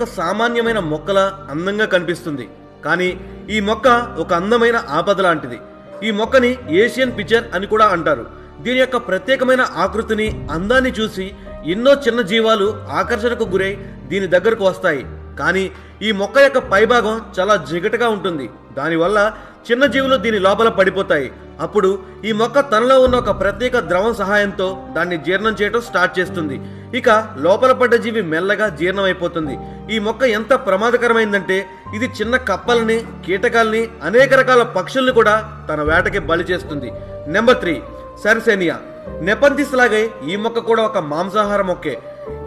ఒక సామాన్యమైన మొక్కలా అందంగా కనిపిస్తుంది. కానీ ఈ మొక్క ఒక అందమైన ఆపద లాంటిది. ఈ మొక్కని ఏషియన్ పిచర్ అని కూడా అంటారు. దీని యొక్క ప్రత్యేకమైన ఆకృతిని, అందాన్ని చూసి ఎన్నో చిన్న జీవాలు ఆకర్షణకు గురై దీని దగ్గరకు వస్తాయి. కానీ ఈ మొక్క యొక్క పైభాగం చాలా జిగటగా ఉంటుంది. దానివల్ల చిన్న జీవులు దీని లోపల పడిపోతాయి. అప్పుడు ఈ మొక్క తనలో ఉన్న ఒక ప్రత్యేక ద్రవం సహాయంతో దాన్ని జీర్ణం చేయడం స్టార్ట్ చేస్తుంది. ఇక లోపల పడ్డ జీవి మెల్లగా జీర్ణమైపోతుంది. ఈ మొక్క ఎంత ప్రమాదకరమైందంటే ఇది చిన్న కప్పల్ని, కీటకాల్ని, అనేక రకాల పక్షుల్ని కూడా తన వేటకి బలి చేస్తుంది. నెంబర్ 3, సర్సేనియా. నెపంతిస్ లాగే ఈ మొక్క కూడా ఒక మాంసాహార మొక్కే.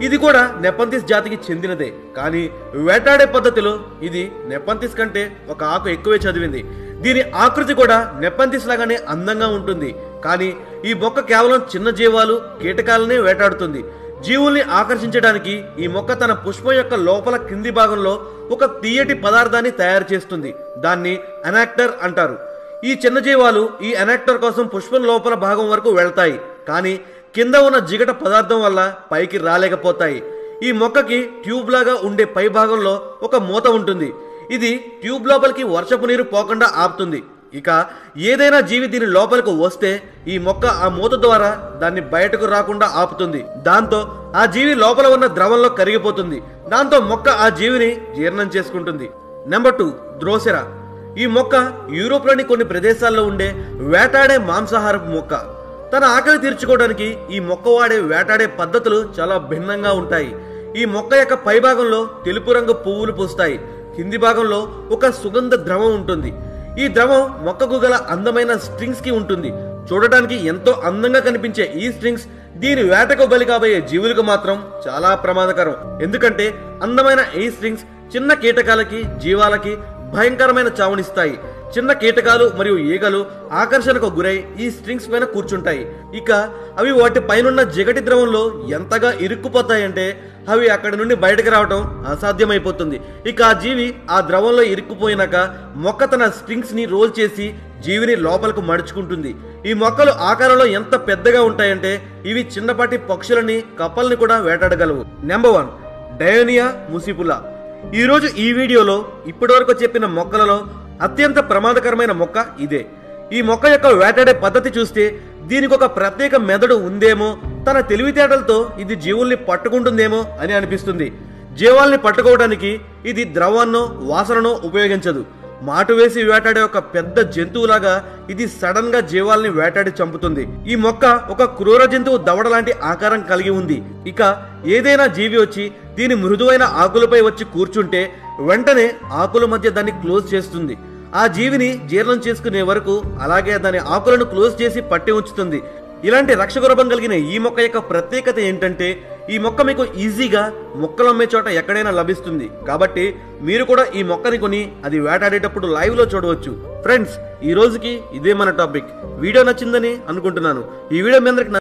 ఇది కూడా నెపంతిస్ జాతికి చెందినదే. కానీ వేటాడే పద్ధతిలో ఇది నెపంతిస్ కంటే ఒక ఆకు ఎక్కువే చదివింది. దీని ఆకృతి కూడా నెపంతిస్ లాగానే అందంగా ఉంటుంది. కానీ ఈ మొక్క కేవలం చిన్న జీవాలు, కీటకాలనే వేటాడుతుంది. జీవుల్ని ఆకర్షించడానికి ఈ మొక్క తన పుష్పం యొక్క లోపల కింది భాగంలో ఒక తీయటి పదార్థాన్ని తయారు చేస్తుంది. దాన్ని ఎనాక్టర్ అంటారు. ఈ చిన్న జీవాలు ఈ ఎనాక్టర్ కోసం పుష్పం లోపల భాగం వరకు వెళ్తాయి. కానీ కింద ఉన్న జిగట పదార్థం వల్ల పైకి రాలేకపోతాయి. ఈ మొక్కకి ట్యూబ్ లాగా ఉండే పై భాగంలో ఒక మూత ఉంటుంది. ఇది ట్యూబ్ లోపలికి వర్షపు నీరు పోకుండా ఆపుతుంది. ఇక ఏదైనా జీవి దీని లోపలికి వస్తే ఈ మొక్క ఆ మూత ద్వారా దాన్ని బయటకు రాకుండా ఆపుతుంది. దాంతో ఆ జీవి లోపల ఉన్న ద్రవంలో కరిగిపోతుంది. దాంతో మొక్క ఆ జీవిని జీర్ణం చేసుకుంటుంది. నెంబర్ 2, ద్రోసెరా. ఈ మొక్క యూరోప్లోని కొన్ని ప్రదేశాల్లో ఉండే వేటాడే మాంసాహారపు మొక్క. తన ఆకలి తీర్చుకోవడానికి ఈ మొక్క వాడే వేటాడే పద్ధతులు చాలా భిన్నంగా ఉంటాయి. ఈ మొక్క యొక్క పైభాగంలో తెలుపు రంగు పువ్వులు పూస్తాయి. కింది భాగంలో ఒక సుగంధ ద్రవం ఉంటుంది. ఈ ద్రవం మొక్కకు గల అందమైన స్ట్రింగ్స్ కి ఉంటుంది. చూడటానికి ఎంతో అందంగా కనిపించే ఈ స్ట్రింగ్స్ దీని వేటకు బలి కాబోయే జీవులకు మాత్రం చాలా ప్రమాదకరం. ఎందుకంటే అందమైన ఈ స్ట్రింగ్స్ చిన్న కీటకాలకి, జీవాలకి భయంకరమైన చావునిస్తాయి. చిన్న కీటకాలు మరియు ఈగలు ఆకర్షణకు గురై ఈ స్ట్రింగ్స్ పైన కూర్చుంటాయి. ఇక అవి వాటి పైనున్న జిగటి ద్రవంలో ఎంతగా ఇరుక్కుపోతాయంటే అవి అక్కడి నుండి బయటకు రావడం అసాధ్యమైపోతుంది. ఇక ఆ జీవి ఆ ద్రవంలో ఇరుక్కుపోయినాక మొక్క తన స్ట్రింగ్స్ ని రోల్ చేసి జీవిని లోపలకు మడుచుకుంటుంది. ఈ మొక్కలు ఆకారంలో ఎంత పెద్దగా ఉంటాయంటే ఇవి చిన్నపాటి పక్షులని, కప్పల్ని కూడా వేటాడగలవు. నెంబర్ 1, డయోనియా ముసిపులా. ఈరోజు ఈ వీడియోలో ఇప్పటివరకు చెప్పిన మొక్కలలో అత్యంత ప్రమాదకరమైన మొక్క ఇదే. ఈ మొక్క యొక్క వేటాడే పద్ధతి చూస్తే దీనికి ఒక ప్రత్యేక మెదడు ఉందేమో, తన తెలివితేటలతో ఇది జీవుల్ని పట్టుకుంటుందేమో అని అనిపిస్తుంది. జీవాల్ని పట్టుకోవడానికి ఇది ద్రవాన్నో, వాసననో ఉపయోగించదు. మాటు వేసి వేటాడే ఒక పెద్ద జంతువులాగా ఇది సడన్ గా జీవాల్ని వేటాడి చంపుతుంది. ఈ మొక్క ఒక క్రూర జంతువు దవడ లాంటి ఆకారం కలిగి ఉంది. ఇక ఏదైనా జీవి వచ్చి దీని మృదువైన ఆకులపై వచ్చి కూర్చుంటే వెంటనే ఆకుల మధ్య దాన్ని క్లోజ్ చేస్తుంది. ఆ జీవిని జీర్ణం చేసుకునే వరకు అలాగే దాని ఆకులను క్లోజ్ చేసి పట్టి ఉంచుతుంది. ఇలాంటి రక్షగురభం కలిగిన ఈ మొక్క యొక్క ప్రత్యేకత ఏంటంటే ఈ మొక్క మీకు ఈజీగా మొక్కలు అమ్మే చోట ఎక్కడైనా లభిస్తుంది. కాబట్టి మీరు కూడా ఈ మొక్కని కొని అది వేటాడేటప్పుడు లైవ్ లో చూడవచ్చు. ఫ్రెండ్స్, ఈ రోజుకి ఇదే మన టాపిక్. వీడియో నచ్చిందని అనుకుంటున్నాను. ఈ వీడియో మీ అందరికి